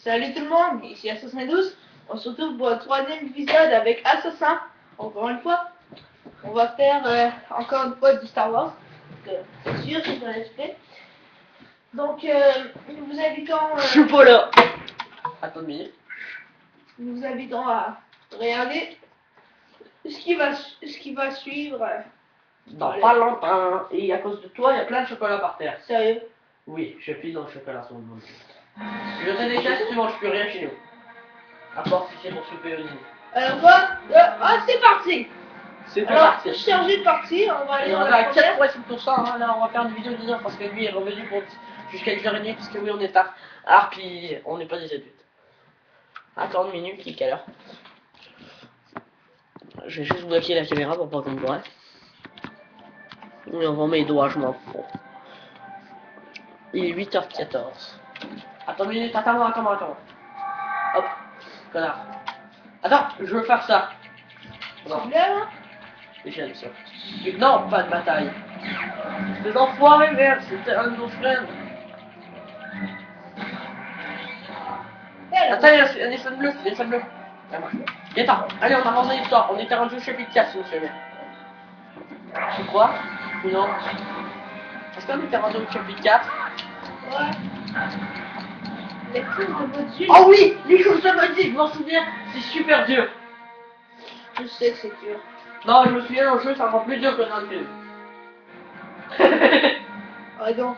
Salut tout le monde, ici Assassin 12. On se retrouve pour le troisième épisode avec Assassin. Encore une fois, on va faire encore une fois du Star Wars. C'est sûr, c'est dans l'esprit. Donc, nous vous invitons. Je suis pas là. Attends une minute. Nous vous invitons à regarder ce qui va suivre. Dans pas longtemps. Et à cause de toi, il y a plein de chocolat par terre. Sérieux? Oui, je file dans le chocolat sur le monde. Je te déteste, tu manges plus rien chez nous. À part si c'est pour souper au dîner. Alors, c'est parti! C'est Alors, parti. chargé de partie, on va aller Et on dans est la à première. 4,6%, hein. Là, on va faire une vidéo de 10 heures parce que lui est revenu pour jusqu'à 1h30 parce que oui, on est tard. Alors, puis on n'est pas des adultes. Attends une minute, il est quelle heure? Je vais juste bloquer la caméra pour pas qu'on me voit. Oui, on va mes doigts, je m'en fous. Il est 8h14. Attends une minute, attends. Hop, connard. Attends, je veux faire ça. Non, C'est bien, hein? j'aime ça. Non, pas de bataille. Des enfoirés, merde, c'était un de nos frères. Attends, il y a un téléphone bleu, Ça marche. Et attends, allez, on avance dans l'histoire. On était rendu au chapitre 4, si vous savez. C'est quoi? Ou non? Est-ce qu'on était rendu au chapitre 4? Ouais. Les choses de votre Dieu. Oh oui, les choses de ma vie, je m'en souviens, c'est super dur. Je sais que c'est dur. Non, je me souviens, dans le jeu, c'est encore plus dur que dans le film. Ah non.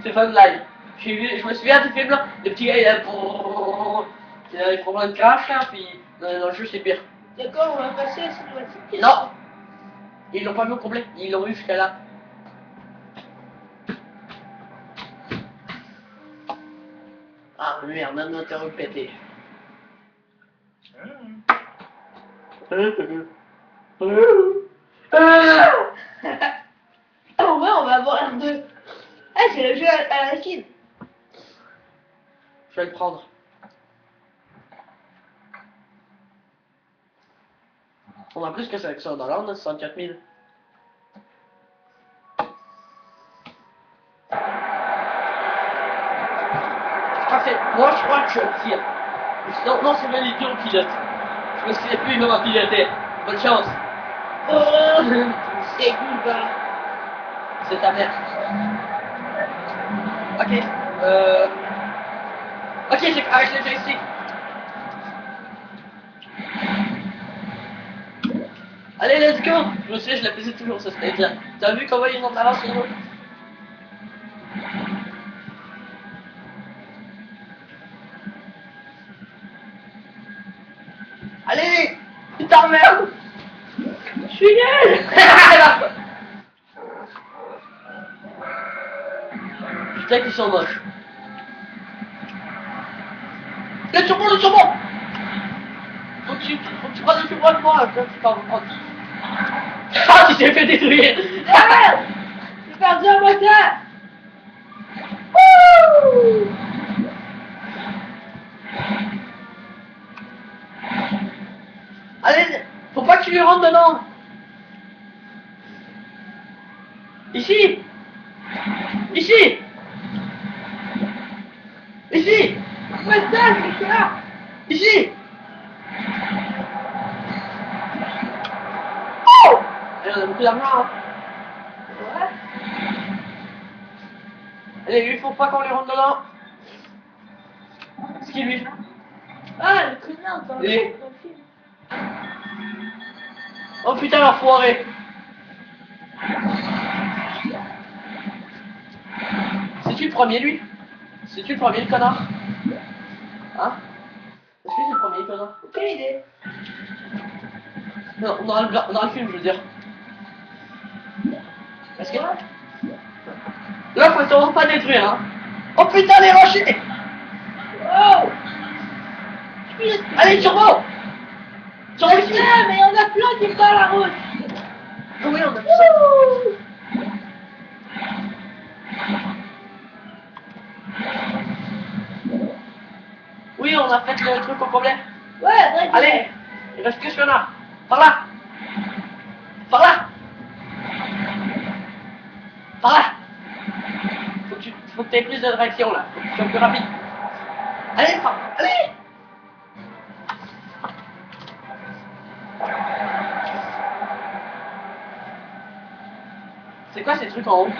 C'est Fun Live. Je me souviens du film là, le petit gars il a des problèmes de crash là, puis dans le jeu c'est pire. D'accord, on va passer à la cinématique. Non, ils l'ont pas vu au complet, ils l'ont vu jusqu'à là. Ah merde, un interrompu pété. Oh ouais, on va avoir un 2. Ah, c'est le jeu à la Chine. Je vais le prendre. On a plus que ça avec ça, dans l'an, on a 64 000. Parfait, moi je crois que je tire. Sinon, non, c'est même les deux au pilote. Je me souviens plus, il m'a piloté. Bonne chance. Oh, c'est cool, bah. C'est ta mère. Ok, ok, j'ai avec le joystick. Allez, let's go. Je me souviens, je la faisais toujours, ça c'était bien. T'as vu comment ils ont de l'avance sur nous? Allez, putain merde. Je suis nul. Putain qu'ils sont moches. Le turbo. Faut que tu prennes le plus proche de moi, là, tu pars prendre. Ah, tu t'es fait détruire. Ah, j'ai perdu un moteur. Wouh. Allez, faut pas que tu lui rentres dedans. Ici. Moteur, c'est ça. Ici. Allez, on a beaucoup d'argent, hein. Ouais. Allez, lui, faut pas qu'on lui rentre dedans. Ce qui lui. Ah, le connard dans le Et- film. Oh putain, l'enfoiré. C'est-tu le premier, lui? C'est-tu le premier, le connard? Hein? Est-ce que c'est le premier, connard? Aucune idée. Non, dans le film, je veux dire. Est-ce que... Là, faut sûrement pas détruire, hein. Oh putain, les rochers. Oh. Allez, turbo. Turbo ici. Ah, mais il y en a plein qui partent à la route. Oui, on a vu ça. Wouh. Oui, on a fait le truc au complet. Ouais, vrai. Allez, il reste que ce qu'on a. Par là. Par là. Faut que tu aies plus de réaction là. Faut que tu sois plus rapide. Allez, prends. Allez. C'est quoi ces trucs en haut?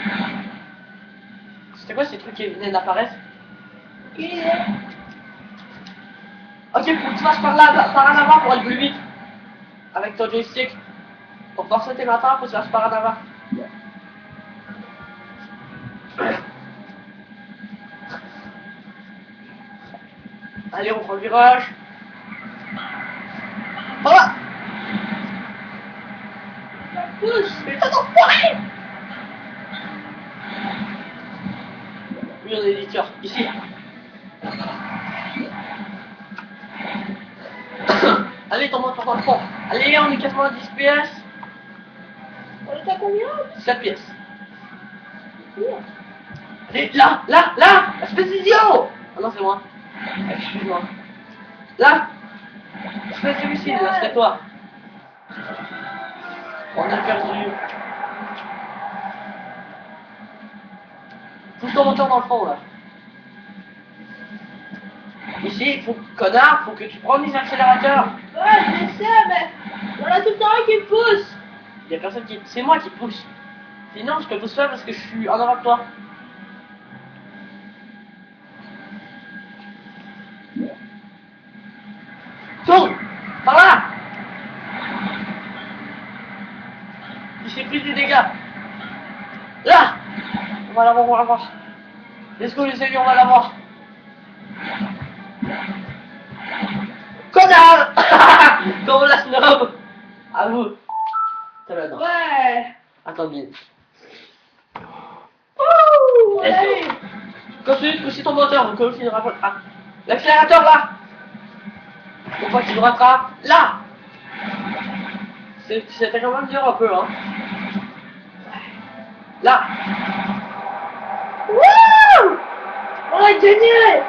C'était quoi ces trucs qui venaient d'apparaître? Ok, faut que tu passes par là, par en avant pour aller plus vite. Avec ton joystick. Pour forcer tes matins, faut que tu passes par en avant. Allez, on prend le virage. Voilà. Pousse, putain d'enfoiré! Oui, on est éditeur. Ici. Allez, tombe dans le fond. Allez, on est 90 pièces. On est à combien? 7 pièces. Allez, là, là, là. Espèce d'idiot. Ah non, c'est moi. Excuse-moi. Là. Espèce de suicide, là, c'est toi. On a perdu. Pousse ton moteur dans le fond, là. Ici, il faut, connard, faut que tu prennes les accélérateurs. Ouais, je sais, mais on a tout le temps un qui me pousse. Il y a personne qui... C'est moi qui pousse. Sinon, je te pousse pas parce que je suis en avant de toi. Tourne. Par là. Il s'est pris des dégâts. Là. On va l'avoir, on va l'avoir. Let's go les amis, on va l'avoir. Connard. Comme la snob. À vous. T'as la dent. Ouais. Attends bien. Ouh, allez. Continue de pousser ton moteur, on continue de rattraper. Ah. L'accélérateur là. Faut pas qu'il me rattrape. Là. C'était quand même dur un peu, hein. Là. Wouh. On a gagné.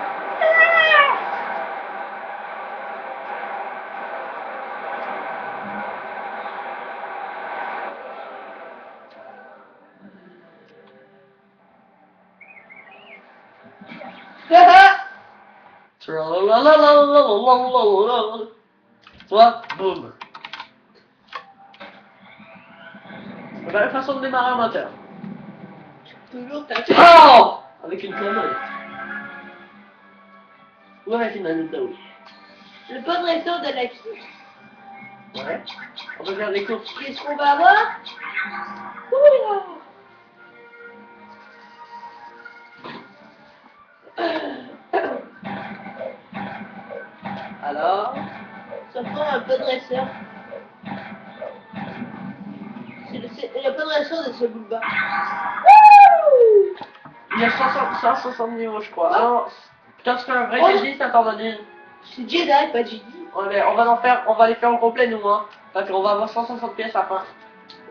Toi, boum. C'est la façon de démarrer un moteur. Toujours t'as Oh. Avec une connerie. Ou avec une manette de oui. le bon réseau de la qui. Ouais. On peut faire des courses. Qu'est-ce qu'on va avoir? Ouh. Alors. Ça prend un peu de dresseur. Il y a pas de dresseur de ce bout-bas. Il y a 160 niveaux, je crois. Alors, putain, c'est un vrai Oh. Jedi, ça t'en donne une. C'est Jedi, pas Jedi. Ouais, on va en faire, on va les faire en complet, nous, hein. Parce qu'on va avoir 160 pièces à la fin.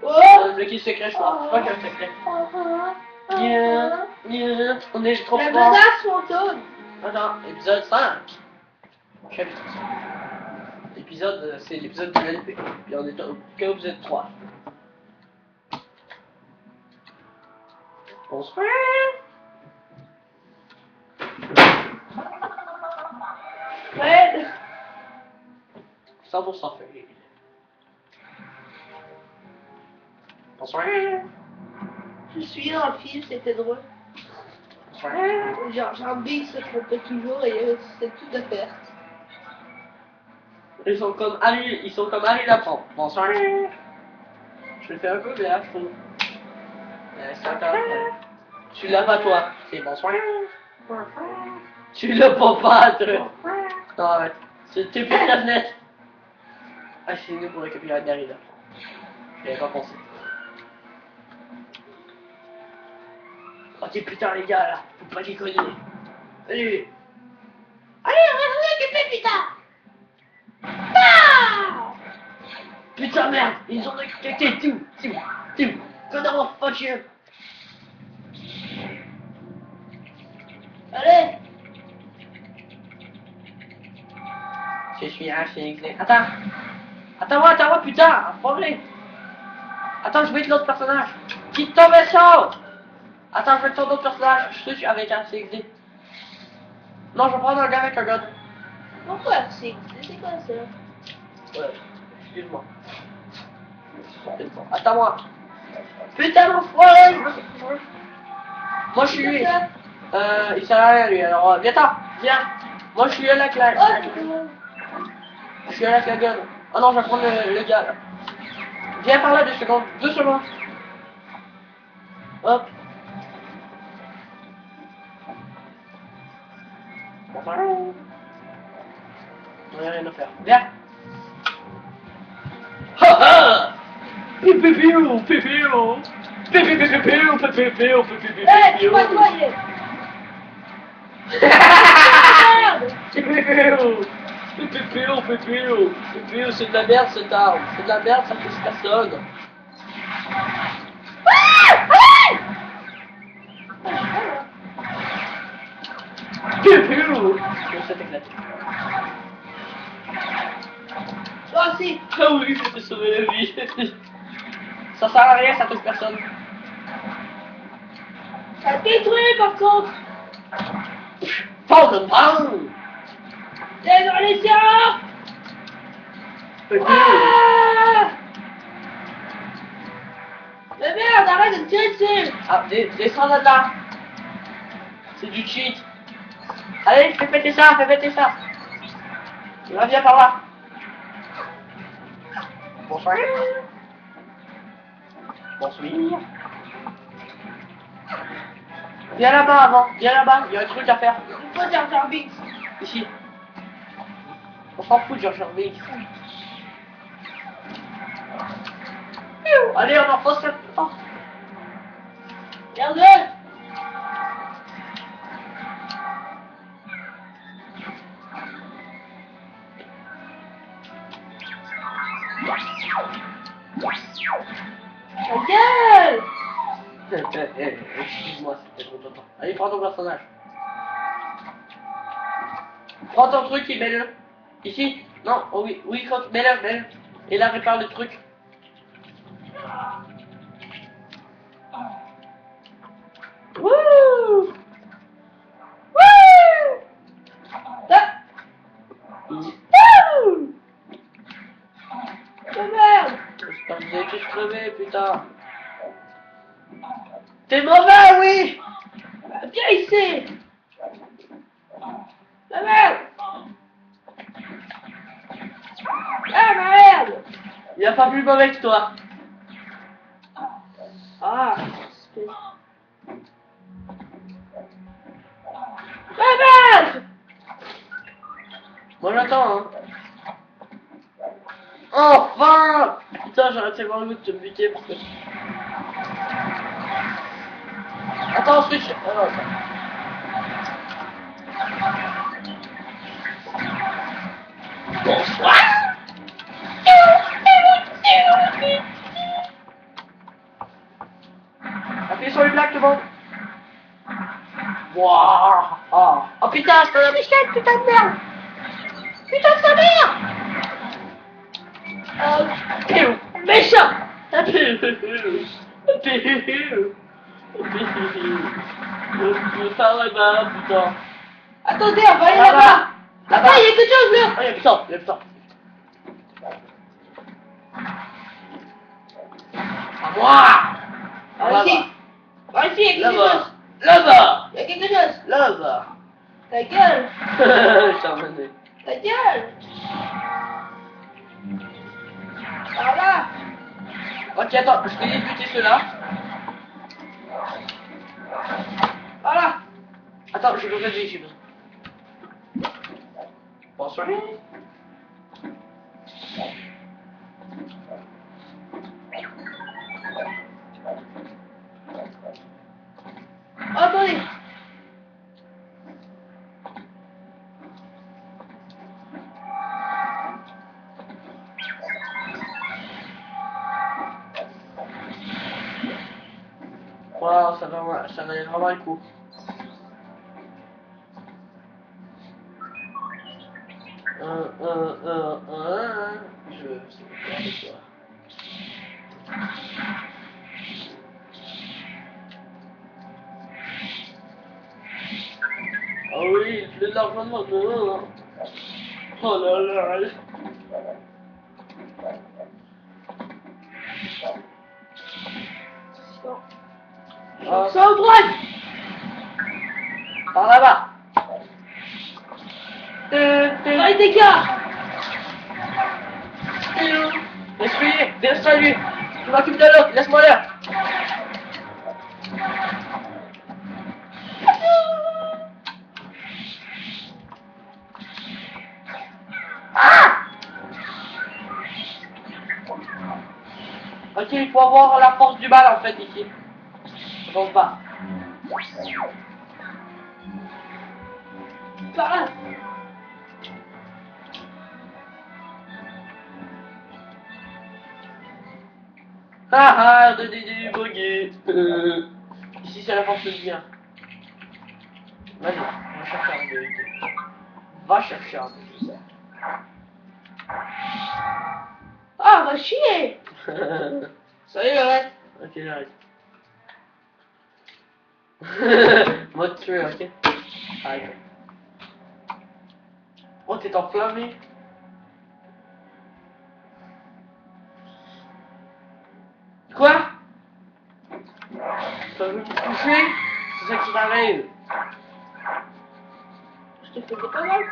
Oh. Le kill secret, je crois. Je crois qu'il y a un secret. Yeah, on est trop La fort. menace fantôme. Attends, épisode 5. Chapitre 5. L'épisode, c'est l'épisode de l'LP. Puis on est au épisode 3. Bonsoir. Ouais. 100% fait. Bonsoir. Je suis dans le film, c'était drôle. Bonsoir. Genre, Jean-Big se trompait toujours et c'était tout de perte. Ils sont comme Harry l'apprend. Bonsoir. Je le fais un peu bien, je trouve. C'est encore. Tu l'as pas toi. C'est bonsoir. Tu l'as pas toi. Non, arrête. T'es plus de net. Ah, c'est nous pour récupérer Harry l'apprend. J'y avais pas pensé. Ok, putain, les gars, là. Faut pas déconner. Allez. Allez, on va vous occuper, putain. Ah. Putain, merde. Ils ont détecté tout. Connard, fuck you. Allez. Je suis un Phoenix. Attends-moi, putain. Enfoiré. Attends, je vais être l'autre personnage. Quitte ton vaisseau. Attends, je vais être ton autre personnage. Je suis avec un CXD. Non, je vais prendre un gars avec un gun. Pourquoi c'est quoi ça? Ouais, excuse-moi. Attends-moi. Putain, l'enfoiré! Moi, je suis lui. Il sert à rien, lui. Alors, viens-t'en. Viens. Moi, je suis là avec la... Je suis là avec la gun. Ah non, je vais prendre le gars, là. Viens par là, 2 secondes. 2 secondes. Hop. On a rien à faire. Viens. Ha ha! Pipipiou, pipiou. Pipipipiou, pipipiou, Eh, tu vas pipipiou. noyer. Merde! Pépéo, c'est de la merde cette arme. C'est de la merde, ça touche personne. Pépéo. Je vais éclaté. Toi aussi. Ah oui, je t'ai sauvé la vie. Ça sert à rien, ça touche personne. Ça détruit par contre. Pound and pound. T'es dans les siens. Pépéo. Ah! Mais merde, arrête de me tirer dessus. Ah, descends là. C'est du cheat. Allez, fais péter ça, fais péter ça. Viens par là. Bonsoir. Bonsoir. Viens là-bas avant, viens là-bas, il y a un truc à faire. Il faut Jar Jar Binks. Ici. On s'en fout de Jar Jar Binks. Allez, on enfonce cette porte. Merde. Ta gueule. Excuse-moi, c'était trop longtemps. Allez, prends ton personnage. Prends ton truc et mets-le. Ici. Non, oh oui, oui, mets-le, mets-le. Et là, répare le truc. Wouh! Wouh! Ah! Wouh! Oh merde! J'espère que vous avez tous crevé, putain. T'es mauvais, oui! Viens ici! La merde! Ah merde! Il a pas plus mauvais que toi. Ah! La merde! Moi j'attends, hein. Enfin! Putain, j'aurais tellement le goût de te buter parce que... Attends, switch! Ah non, attends. Bonsoir! Appuyez sur les blagues, tout le monde! Wouah! Ah! Oh putain, je peux la Michel, putain de merde! Putain de sa mère! Méchant! Je par là-bas, putain. Attendez, on va aller là-bas! Là-bas, il y a quelque chose là! Oh, y'a putain, y'a putain. À moi! Ah, ici! Ah, ici, il y a quelque Là-bas! chose! Là-bas! Il y a quelque chose! Là-bas! Ta gueule! Je t'ai emmené. Ta gueule! Par là! Ok, attends, je vais buter ceux-là. Voilà! Attends, j'ai besoin de vie, j'ai besoin. Bonsoir. Oh, attendez! Wow, ça valait vraiment le coup. Je sais pas avec toi. Oh oui, le rejoindre moi. Oh là là. Ah. Sans droite. Par là-bas. Oh, les dégâts. Laisse-lui, laisse-le lui. Je m'occupe de l'autre, laisse-moi là. Ok, il faut avoir la force du mal en fait ici. Je pense pas. Par là. Ah ah, de buggy. Ici c'est la force du bien. Vas-y, va chercher un vérité. Va chercher un vérité. Ah, va chier. Salut, Lorette. Ok, j'arrête. Mode tuer, ok. Arrête. Oh, t'es enflammé. Quoi? Tu veux me toucher? C'est ça qui t'arrive. Je te fais pas mal.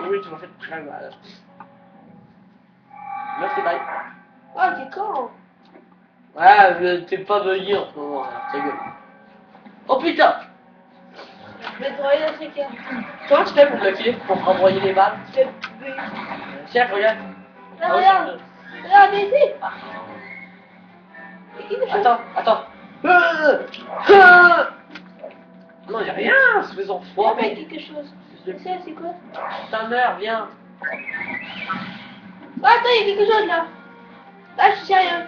Oui, tu m'as fait très mal. Merci, bye. Ah, t'es con. Ouais, t'es pas buggy en ce moment, là, ta gueule. Oh putain! Je vais te envoyer la séquence. Comment tu fais pour bloquer? Pour envoyer les balles? Je vais... Tiens, regarde. Là, regarde. Regarde ici. Et qui te fait? Attends. Non, y'a rien, espèce Il y d'enfoiré. avait quelque chose. C'est quoi? Ta mère, viens. Ah, attends, il y a quelque chose là. Là, je suis sérieux.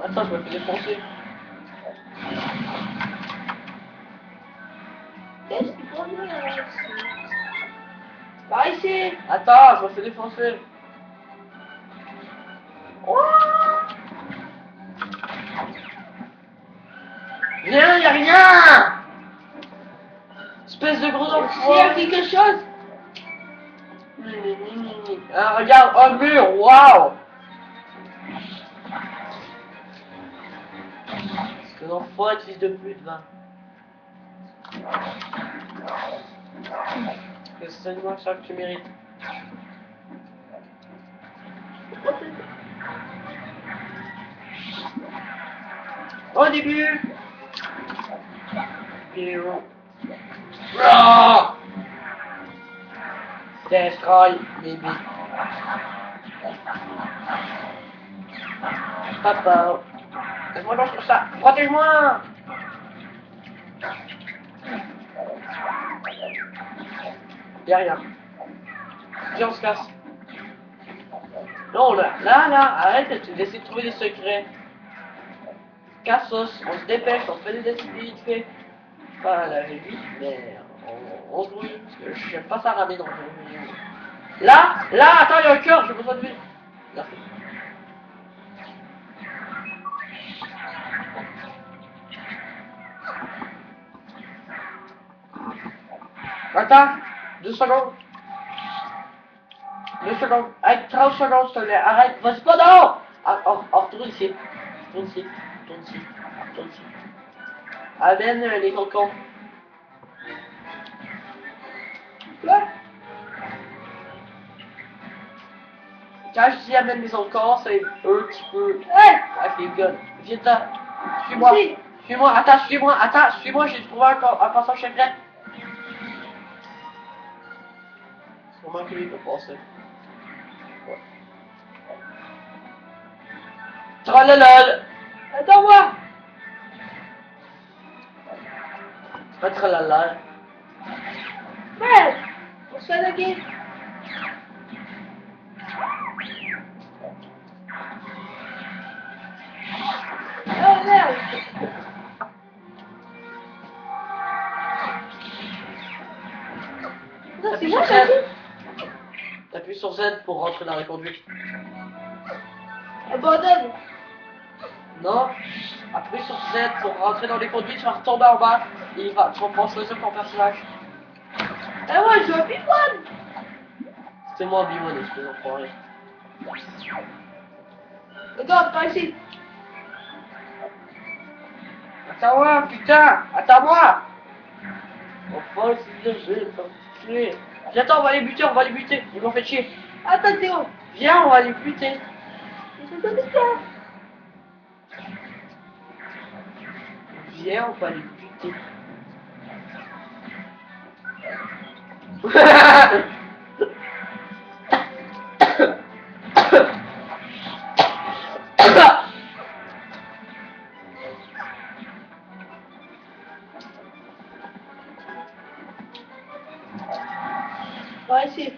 Attends, je me fais défoncer. Qu'est-ce qu'il faut venir ici? Par ici. Attends, je me fais défoncer. Viens, y'a rien. Espèce de gros Il y a enfoiré. quelque chose. Ah, regarde, un mur, waouh. C'est un enfoiré de fils de pute, va. C'est moi ça que tu mérites. Au début. Hero. Ah! Destroy, baby. Papa. Laisse-moi dans sur ça. Protège-moi. Y'a rien. Viens, on se casse. Non, là, arrête d'essayer de trouver des secrets. Cassos, on se dépêche, on fait des essais vite fait. Pas la vie, mais on se brouille. Parce que j'aime pas ça ramer dans le jeu. Là, attends, il y a un cœur, j'ai besoin de lui. Merci. Attends, 2 secondes. 2 secondes. Avec 30 secondes, s'il te plaît. Arrête. Vas-y pas non. Retourne ici. Retourne ici. Retourne ici. Retourne ici. Amène les cocons. Là. Quand je dis amène les cocons, c'est eux qui peuvent. Avec les guns. Viens-t'en. Suis-moi. Suis-moi. Attends, suis-moi. Attends, suis-moi. J'ai trouvé un passage secret. Comment que lui peut passer? Ouais. Tralala. Attends-moi. Pas tralala. Merde. On se fait attaquer. Oh merde. Non, c'est moi qui ai dit. T'appuies sur Z pour rentrer dans la conduite. Abandonne. Non, appuie sur Z pour rentrer dans les conduites, tu vas retomber en bas et tu vas pouvoir choisir ton personnage. je veux Big C'était moi, Bimon, espèce d'enfoiré. Regarde, par ici. Attends-moi, putain! Attends-moi! Enfin, c'est je vais me tuer. Viens, on va les buter, on va les buter. Ils m'ont fait chier. Attends, Théo. Viens, on va les buter. Viens, on va les buter. Par ici.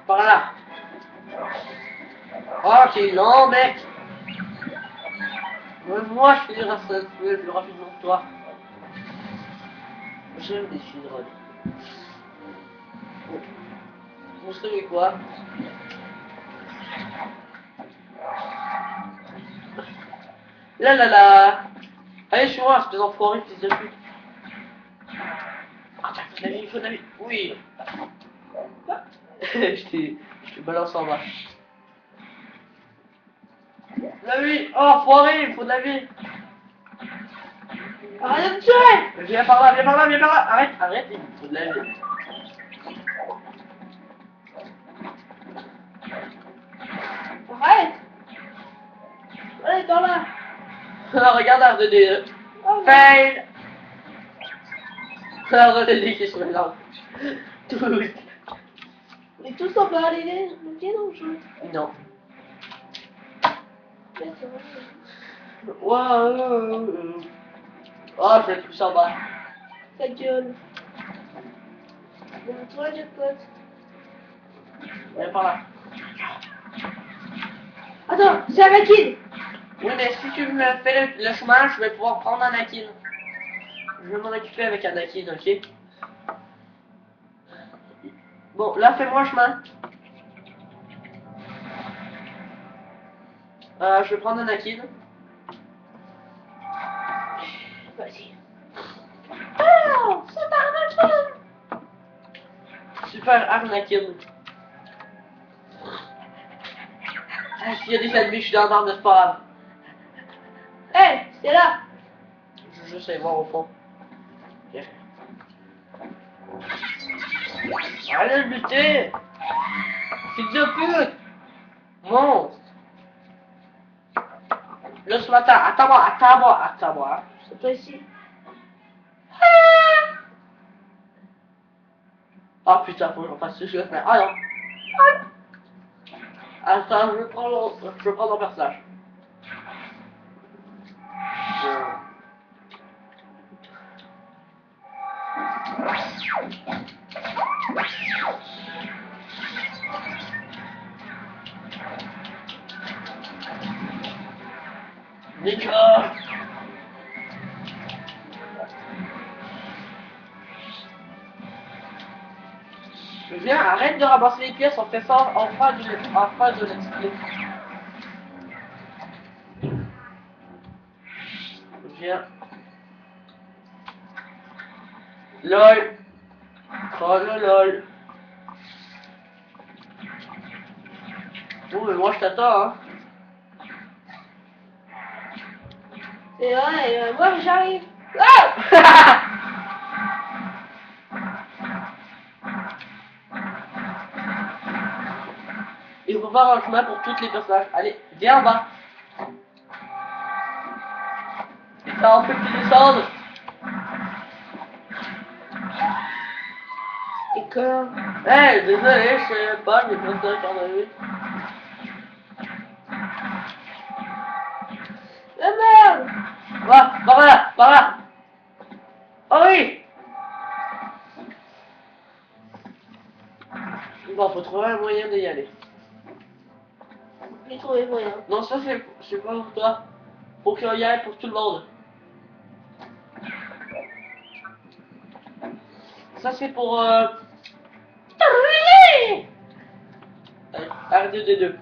Par là. Oh, t'es lent, mec. Moi, je finirai ça plus rapidement que toi. J'aime les speedruns. Vous savez quoi? Là là là. Allez, je suis moi, espèce d'enfoiré, fils de pute. Ah, tiens, faut de la vie, faut de la vie. Oui. je te balance en bas. La vie. Oh, enfoiré, il faut de la vie. Arrête de me tuer. Viens par là, viens par là, viens par là. Arrête, arrête, il faut de la vie. Arrête. Allez, dans là. Regarde R2D2. Oh, Fail. R2D2 qui se mélange. Tout. mais tous en bas, les dans le jeu. Non. D'accord. Wow. Oh, je vais être plus en bas. Ta gueule. Bon, toi, jackpot. Viens par là. Attends, j'ai Anakin. Oui, mais si tu me fais le chemin, je vais pouvoir prendre Anakin. Je vais m'en occuper avec Anakin, ok? Bon, là, fais-moi chemin. Je vais prendre Anakin. Vas-y. Oh, c'est Anakin. Super Anakin. Ah, s'il y a des ennemis, je suis dans l'arbre, c'est pas grave. Hé, c'est là. Je sais voir au fond. Viens. Allez le buter! Fils de pute! Monstre! Le ce matin, attends-moi. C'est pas ici. Oh putain, faut que j'en fasse ce que je vais faire. Ah non! Attends, je prends mon personnage. D'accord. Viens, arrête de ramasser les pièces, on fait ça en fin de let's play. Viens. LOL. Oh le lol. Bon, mais moi je t'attends, hein. Et ouais, moi j'arrive. Ah. Il faut faire un chemin pour tous les personnages. Allez, viens en bas. Et ça en fait plus descendre. Et que... Eh, désolé, je sais pas, j'ai pas de temps de vie. La merde. Va, par là, par là. Oh oui. Bon, faut trouver un moyen d'y aller. J'ai trouvé moyen. Non, ça c'est pas pour toi. Faut qu'il y aille pour tout le monde. Ça c'est pour R2D2.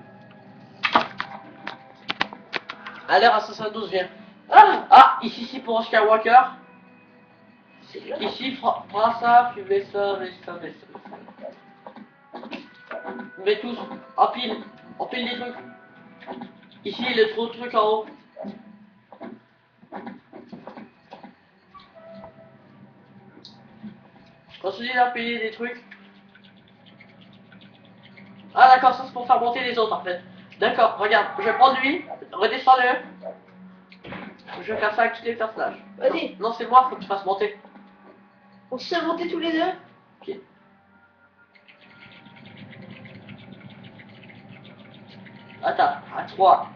Allez, Assassin 12 viens. Ah, ici c'est pour Skywalker. C'est bien. Ici, prends ça, puis mets ça, mets ça, mets ça. Mets tous, empile les trucs. Ici, il y a trop de trucs en haut. Continue d'empiler des trucs. Ah d'accord, ça c'est pour faire monter les autres en fait. D'accord, regarde, je vais prendre lui, redescends-le. Je vais faire ça avec tous les personnages. Vas-y. Non, c'est moi, faut que tu fasses monter. On se fait monter tous les deux. Ok. Attends, à 3.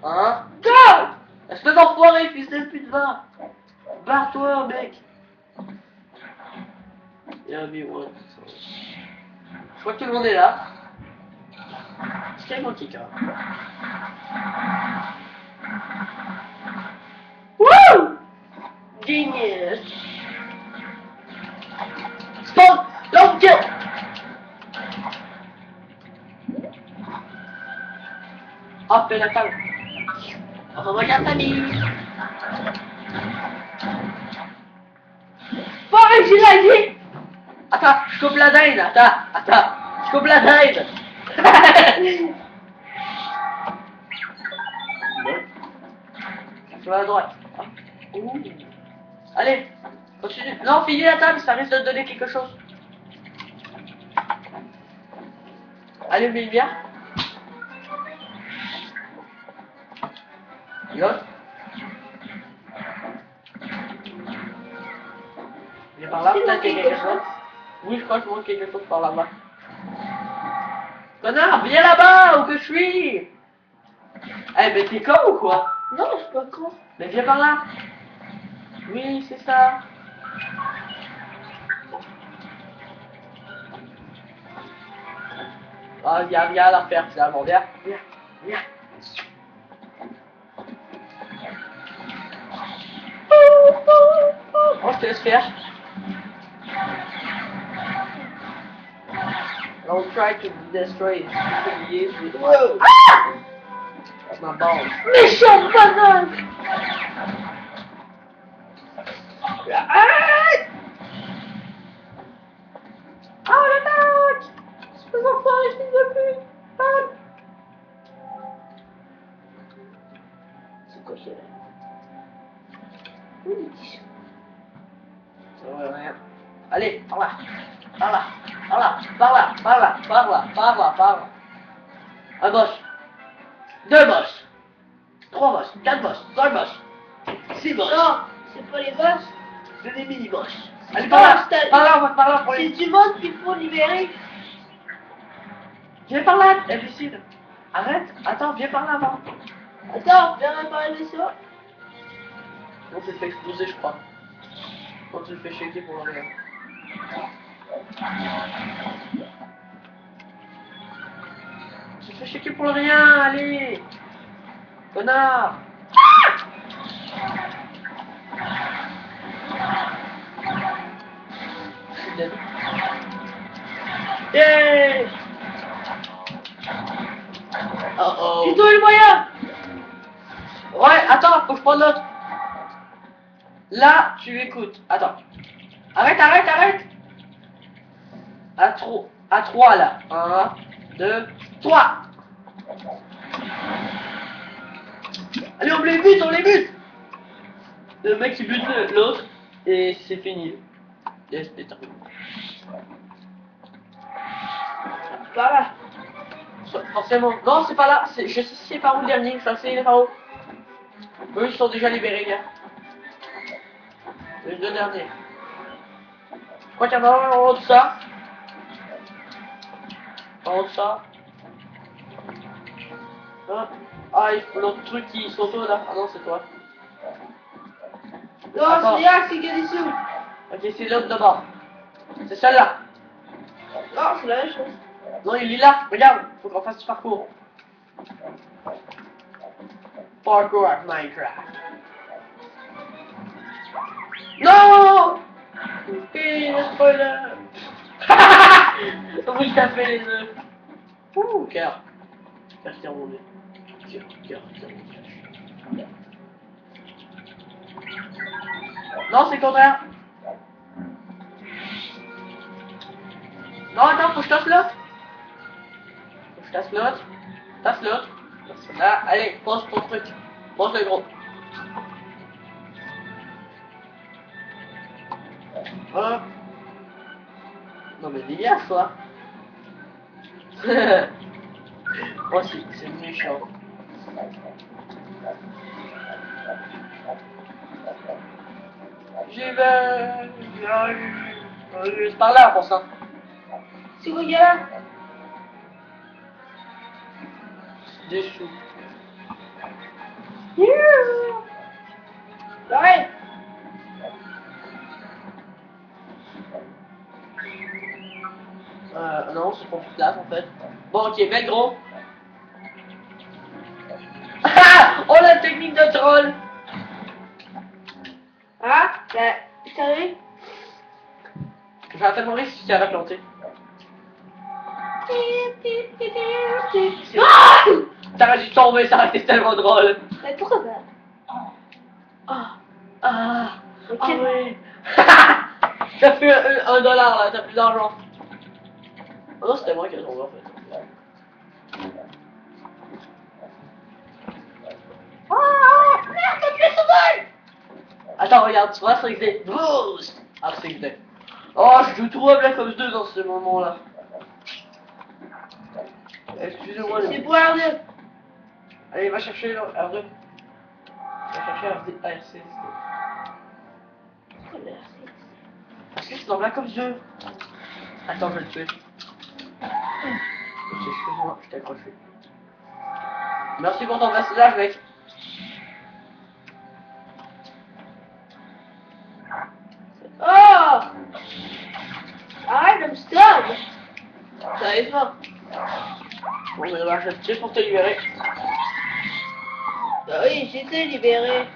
1. Go! Espèce d'enfoiré, fils de pute, va. Barre-toi, mec. Yeah, me one. Je crois que tout le monde est là. C'est quel mon kick, hein. Wouh! Genius! Spawn! Don't get! Hop, la table. Oh, regarde famille! Pareil, j'ai lagué. Attends, je coupe la dinde! Attends! Je coupe la dinde! Je vais à droite. Ouh. Allez, continue. Non, finis la table, ça risque de te donner quelque chose. Allume les lumières. L'autre. Viens par là, peut-être qu'il y a quelque chose. Oui, je crois que je montre quelque chose par là-bas. Connard, viens là-bas, où que je suis. Eh, mais t'es con ou quoi? Non, je suis pas con. Mais viens par là. Oui, c'est ça. Ah, viens la refaire finalement, viens. Oh, je te laisse faire. Don't try to destroy it. Wow. That's my balls. Méchant banane. Arrête. Oh, le mec! Espèce d'enfoiré, fils de pute! C'est quoi ça? Ça va rien. Allez, par là. Par là. Par là. Par là. Par là. Par là. Par là. Par là. Un boss. 2 boss. 3 boss. 4 boss. 5 boss. 6 boss. Non, c'est pas les boss. C'est des mini-boss. Allez, Non, par là. c'est- Par là, on va par là pour C'est les... du monde qu'il faut libérer. Viens par là, imbécile. Arrête. Attends, viens par là avant. Attends, viens réparer le vaisseau. Non, tu le fais exploser, je crois. Quand tu le fais shaker pour rien. Tu le fais shaker pour rien, allez. Connard. Je suis dead. Yeah. Oh oh. J'ai trouvé le moyen. Ouais, attends, faut que je prenne l'autre. Là, tu écoutes. Attends. Arrête. À 3 là. 1, 2, 3. Allez, on les bute. Le mec il bute l'autre. Et c'est fini. Yes, c'est terminé. Par là. Forcément. Non, c'est pas là. Je sais c'est par où le dernier. Je sais il est par où. Eux, ils sont déjà libérés, gars. Les 2 derniers. Je crois qu'il y en a un en haut de ça. En haut de ça. Hop. Ah, il faut l'autre truc qui s'auto là. Ah non, c'est toi. Non, Attends. c'est là, c'est qu'il y a des sous. Ok, c'est l'autre d'abord. C'est celle-là. Non, c'est la même chose. Non, il est là. Regarde. Faut qu'on fasse du parcours. Parkour at Minecraft. Non! Et le spoiler! Oui, t'as fait les œufs. Ouh, cœur. Cœur qui est roulé. Cœur. Non, c'est le contraire. Non, attends, faut que je tasse l'autre. Faut que je tasse l'autre. Tasse l'autre. Là, allez, pose ton truc. Pose le gros. Hop. Non mais dégage toi. Oh c'est méchant. J'y vais. C'est par là pour ça. Si regarde. Des sous. Ouais. Non, c'est pour toute place en fait. Bon, ok, fais le gros. Oh la technique de troll. Ah, bah, sérieux? J'ai tellement ri si tu avais planté. Ah, t'aurais dû tomber, ça aurait été tellement drôle. Mais pourquoi pas? Ah, ah, Ok. ah oui. T'as fait $1 là, t'as plus d'argent. Oh non, c'était moi qui ai tombé en fait. Ah, merde, t'as tué ce vol! Attends, regarde, tu vois, c'est que des boost. Ah, c'est que des. Oh, je joue trop à Black Ops 2 dans ce moment-là. Excusez-moi, C'est les... pour R2. Allez, va chercher le R2. Va chercher RC. Est-ce que c'est dans Black Ops 2? Attends, je vais le tuer. Ok, excuse-moi, je t'ai accroché. Merci pour ton message, mec. Oh! Arrête de me stop! Sérieusement. Bon, mais là, je vais te tuer pour te libérer. Bah oui, j'étais libéré.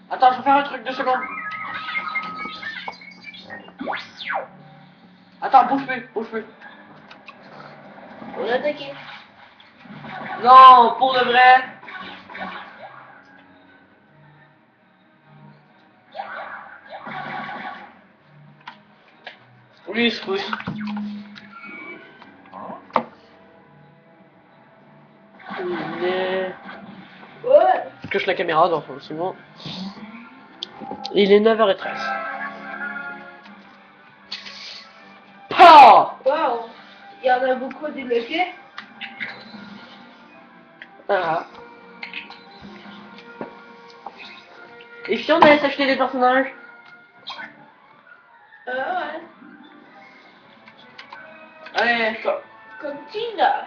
Attends, je vais faire un truc 2 secondes. Attends, bouge plus, bouge plus. On a attaqué. Non, pour de vrai. Oui, je pousse. Il est... Ouais. Je cache la caméra, donc c'est bon. Il est 9h13. PAH! Waouh. Il y en a beaucoup débloqués. Ah. Et si on allait s'acheter des personnages? Ouais. Allez, quoi? Comme Tina.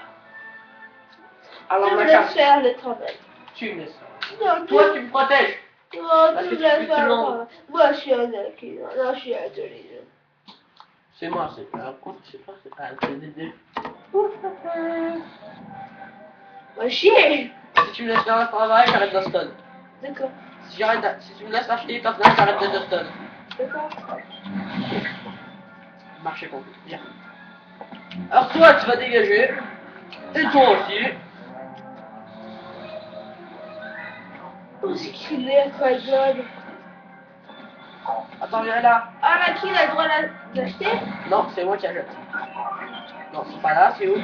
Alors, Tu me ma laisses carte. faire le travail. Tu me laisses. Non, Toi, tu me protèges. Non, Parce tu que me tu laisses fais faire tout le le monde. travail. Moi, je suis un acquis. Non, je suis intelligent. C'est moi, c'est. Alors, quoi? Je sais pas, c'est. Ah, c'est des. Va chier. Si tu me laisses faire le travail, j'arrête de stun. D'accord. Si tu me laisses acheter les personnages, j'arrête de stun. D'accord. Marché complet. Bien. Alors, toi, tu vas dégager. Et toi aussi. Oh, c'est qu'il est incroyable. Attends, viens là. Ah, là, qui a le droit d'acheter? Non, c'est moi qui achète. Non, c'est pas là, c'est où?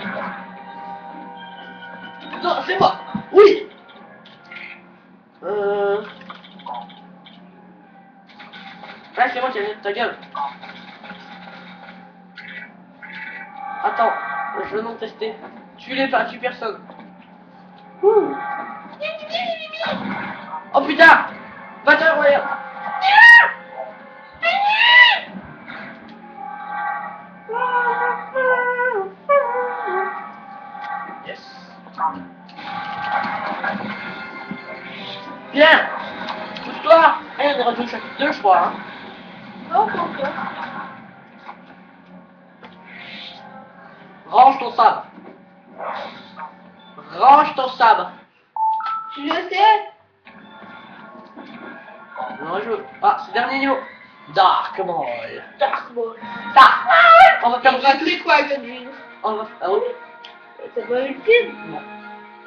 Non, c'est moi. Oui. Ouais, c'est moi qui achète, ta gueule. Attends, je veux non tester. Tu l'es pas, tu personne. Ouh. Oh putain. Battle Royale. Yes. Bien. Pousse-toi. Allez, on est rendu au chapitre 2, je crois. Hein. Non, pourquoi? Range ton sabre. Range ton sabre. Je sais. Non, je... Ah, c'est dernier niveau. Dark Maul. Dark Ball. Dark Maul. On va faire Tu aussi... fais quoi, Godwin? On va... Ah oui. T'as pas ultime? Non.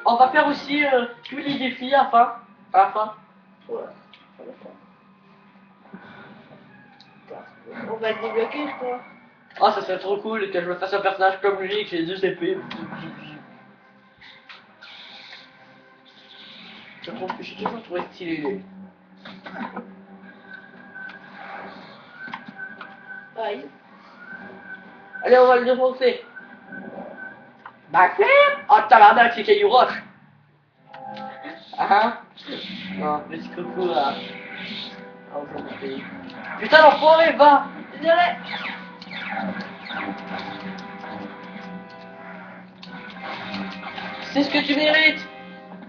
On va faire aussi tous les défis à la fin. Ouais. On va le faire. On va le débloquer, je crois. Oh, ça serait trop cool que je me fasse un personnage comme lui, que j'ai 2 épées. J'ai toujours trouvé stylé lui. Aïe. Allez, on va le défoncer. Backflip. Oh, tabarnak, c'est Caillou Roche. Ah ah. Non, petit coucou à... aujourd'hui. Putain, l'enfoiré, va. Désolé. C'est ce que tu mérites.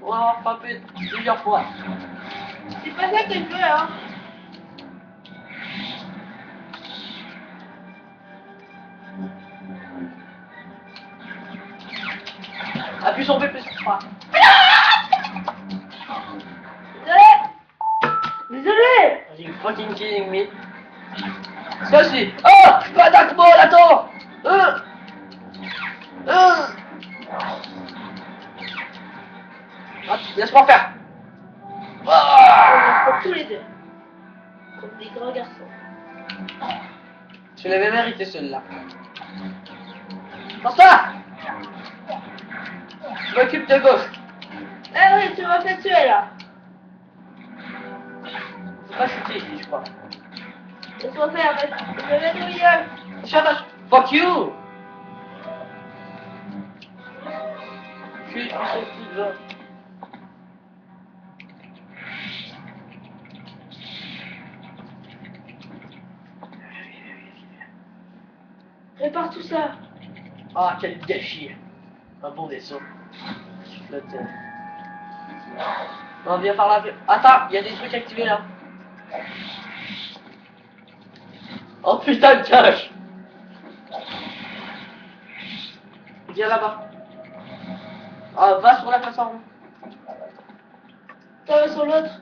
On va avoir frappé plusieurs fois. C'est pas ça que je veux, hein. Appuie sur B plus 3. Désolé. Désolé. Are you fucking kidding me? Ça c'est... Oh, je peux attaquer moi, attends. Ah, laisse-moi faire. On va tous les deux. Comme des grands garçons. Tu l'avais mérité celui-là. Pense-toi. Je m'occupe de gauche. Eh oui, tu m'as fait tuer là. Faut pas chuter ici, je crois. Laisse-moi faire, je vais mettre au milieu. Shut up. Fuck you. Je suis sorti de là. Répare tout ça. Ah, quel gâchis. Un bon vaisseau. Je flotte. Non, viens par là. Attends, il y a des trucs activés là. Oh putain de cache. Viens là-bas. Ah, va sur la plateforme. Ça va sur l'autre.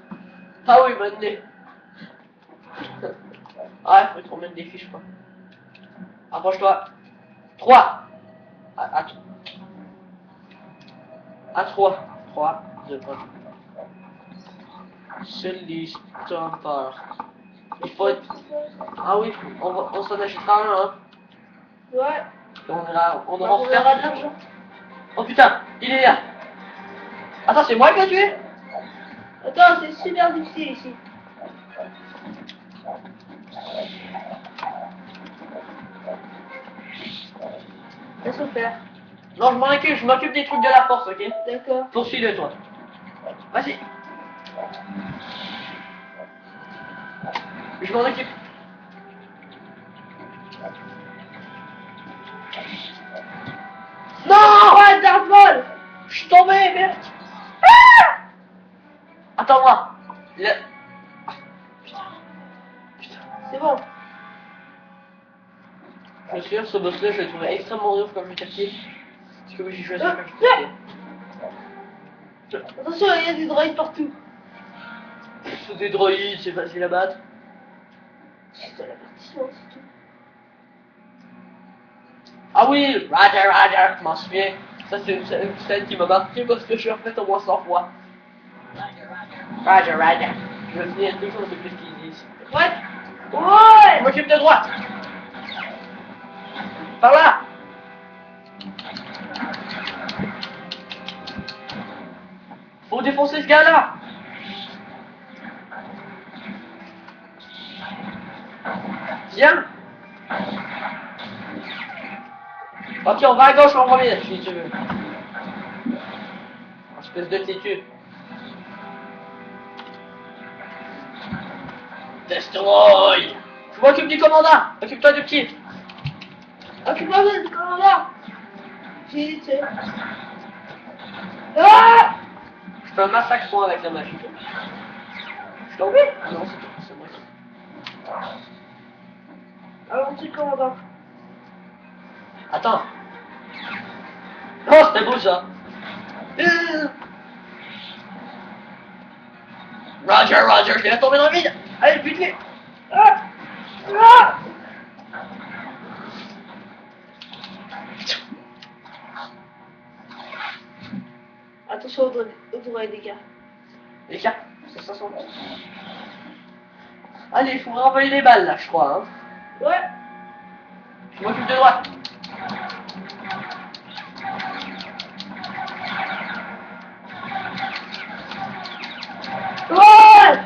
Ah oui, bonne idée. Ah, il faut qu'on mette des fiches, quoi. Approche-toi. 3. À 3. 3, 2, 1. Celui Stomper. Il faut être... Ah oui, on s'en achètera un, hein. Ouais. On aura On verra de l'argent. Oh putain, il est là. Attends, c'est moi qui l'ai tué? Attends, c'est super difficile ici. Laisse-moi faire. Non, je m'occupe des trucs de la force, ok? D'accord. Poursuis-le, toi. Vas-y. Je m'en occupe. Non! Ouais, Darth Maul. Je suis tombé, merde. Ah! Attends-moi. Le... Ah, putain. Putain. C'est bon. Je suis sûr, ce boss-là, je l'ai trouvé extrêmement dur comme je t'ai. Parce que oui, j'ai choisi comme je t'ai. Attention, il y a des droïdes partout. C'est des droïdes, c'est facile à battre. C'est de la partition, c'est tout. Ah oui, Roger, je m'en souviens. Ça, c'est une scène qui m'a marqué parce que je l'ai refaite au moins 100 fois. Roger. Je me souviens toujours de ce qu'ils disent. Ouais. Je Ouais. m'occupe de droite. Par là. Faut défoncer ce gars-là. Viens. Ok, on va à gauche en premier, si tu veux. Espèce de têtu. Destroy. Je m'occupe du commandant. Occupe-toi du petit. Occupe-moi du commandant. J'ai dit tuer. Ah. Je fais un massacre moi avec la machine. Je suis tombé? Ah non, c'est moi. Alors, tu commandant. Attends. Oh, c'était beau ça. Roger, je vais tomber dans le vide. Allez, bute-le. Ah. Ah. Attention aux droïdes, les gars. Les cartes, c'est ça son nom. Allez, il faut renvoyer les balles là, je crois. Hein. Ouais. Je m'occupe de droite. Ouais.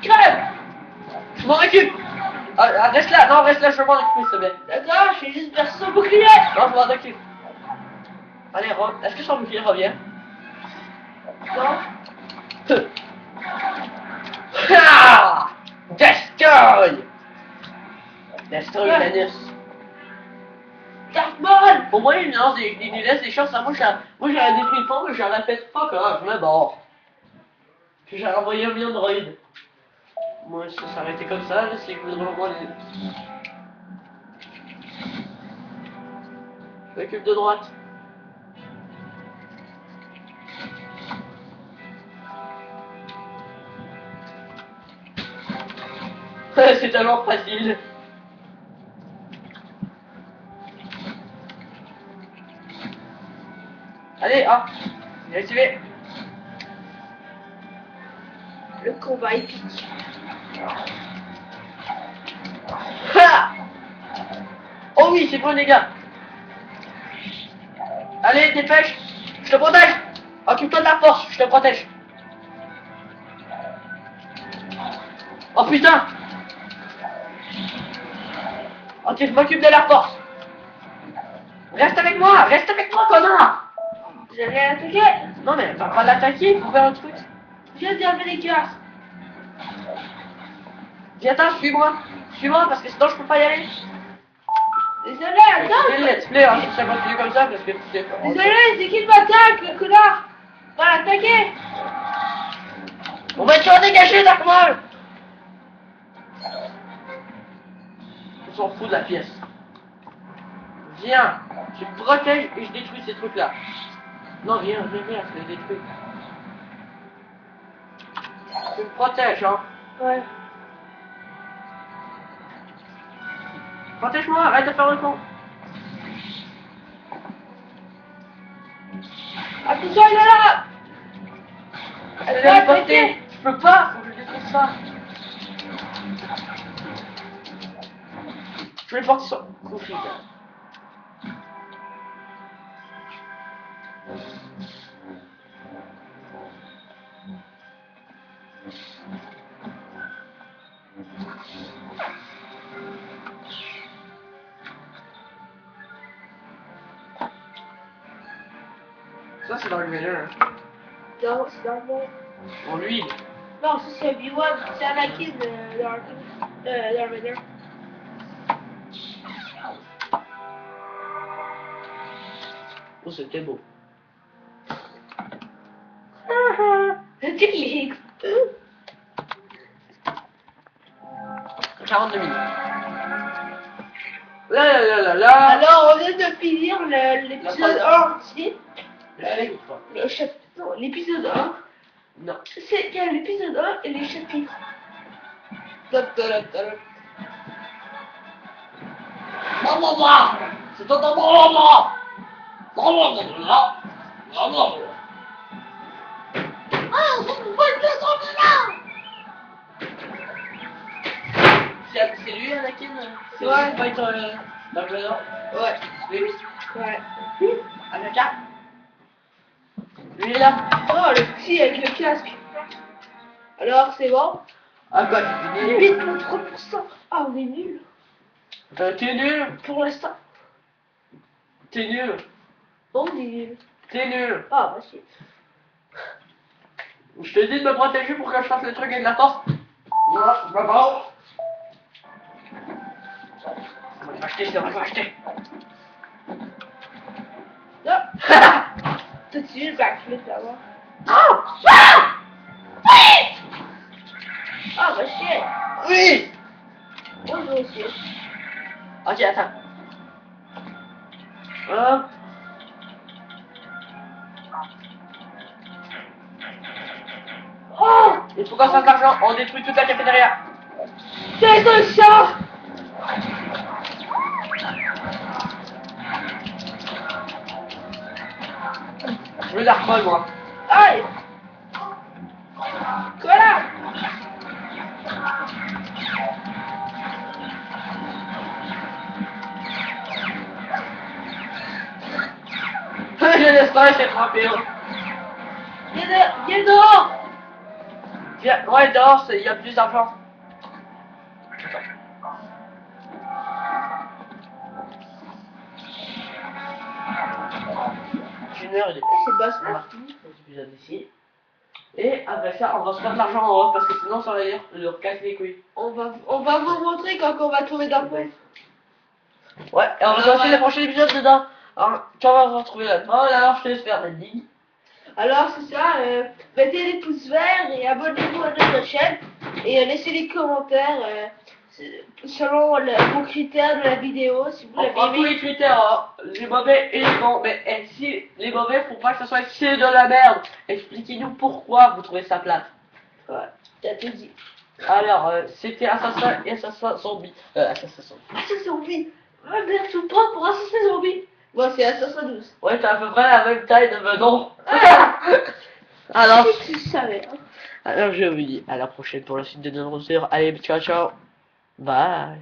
Crève. Je m'en occupe. Reste là, non, reste là, je m'en occupe, s'il te plaît. D'accord, je vais juste percer son bouclier. Non, je m'en occupe. Allez, est-ce que son bouclier revient? Non. Ah! Destroy! Destroy l'anus. Dark Maul. Pour moi, il me lance il laisse des chances. Moi, j'aurais détruit le fond, mais j'aurais fait fuck off, mais bon. Puis j'aurais envoyé un million de droïdes. Moi, ça s'arrêtait comme ça, là, c'est que vous devez les... Je m'occupe de droite. C'est tellement facile. Allez, ah, il est activé. Le combat épique. Ha! Oh oui, c'est bon les gars. Allez, dépêche. Je te protège. Occupe-toi de la force, je te protège. Oh putain. Ok, je m'occupe de la force. Reste avec moi, connard. J'ai rien attaqué. Non mais va pas l'attaquer pour faire un truc. Viens d'enlever les gars. Viens, attends, suis-moi. Suis-moi parce que sinon je peux pas y aller. Désolé, C'est attends. le let's play, hein, si ça continue comme ça parce que tu sais pas. Désolé, c'est qui m'attaque, le connard. Va l'attaquer. On va te dégager, Dark Maul. On s'en fout de la pièce. Viens, tu me protèges et je détruis ces trucs-là. Non, viens, je les détruis. Tu me protèges, hein. Ouais. Protège-moi, arrête de faire le con. Attention, il est là. Elle est portée. Je peux pas, faut que je détruise ça. Je vais porter son conflit. Ça c'est dans le Vader. Non, c'est dans le monde. Bon lui. Non, ça c'est Obi-Wan. C'est Anakin Darth Vader. Oh c'était beau. C'était les 42 minutes. Là. Alors, on vient de finir l'épisode 1 entier. Avec Le chapitre. Non, l'épisode 1. non. C'est qu'il y a l'épisode 1 et les chapitres. C'est totalement c'est lui Anakin. C'est Ouais. lui qui va être dans le Vader. Ouais. C'est lui. Ouais. Anakin. Lui il est là. Oh, le petit avec le casque. Alors, c'est bon. Ah quoi, c'est fini. 8,3%. Ah, on est nul. T'es nul. Pour l'instant. T'es nul. On est nul. T'es nul. Ah, bah si. Je te dis de me protéger pour que je fasse le truc avec la force. Non, je me bats. On va acheter. Non. Tout de suite, backflip là-bas. Ah, bah shit. Oui. Moi, je vais aussi. Ok, attends. Hop. Oh! Il faut qu'on fasse l'argent, on détruit toute la cafétéria. C'est un chat! Je veux Dark Maul, moi. Aïe! Quoi là? je laisse pas, c'est frappé. Viens dehors. Viens, ouais, dehors, il y a plus d'argent. Une heure, il est C'est basse on a fini cet épisode ici. Et après ça, on va se faire de l'argent en off parce que sinon ça va leur casser les couilles. On va vous montrer quand on va trouver d'argent. Ouais, et on va lancer les prochains épisodes dedans. Alors, tu vas vous retrouver là-dedans. Alors, je te laisse faire la ligne. Alors c'est ça, mettez les pouces verts et abonnez-vous à notre chaîne et laissez les commentaires selon vos critères de la vidéo si vous On l'avez prend tous aimé. les critères, hein, les mauvais et les bons. Mais si les mauvais, faut pas que ça soit c'est de la merde. Expliquez-nous pourquoi vous trouvez ça plate. Ouais, t'as tout dit. Alors, c'était Assassin et Assassin Zombie. Assassin Zombie. Assassin Zombie. Merde, tout prends pour Assassin Zombie. Bon, c'est Assassin 12. Ouais, t'as à peu près la même taille de Menon. Alors, Tu savais, hein. alors, je vous dis à la prochaine pour la suite de nos heures. Allez, ciao, ciao. Bye.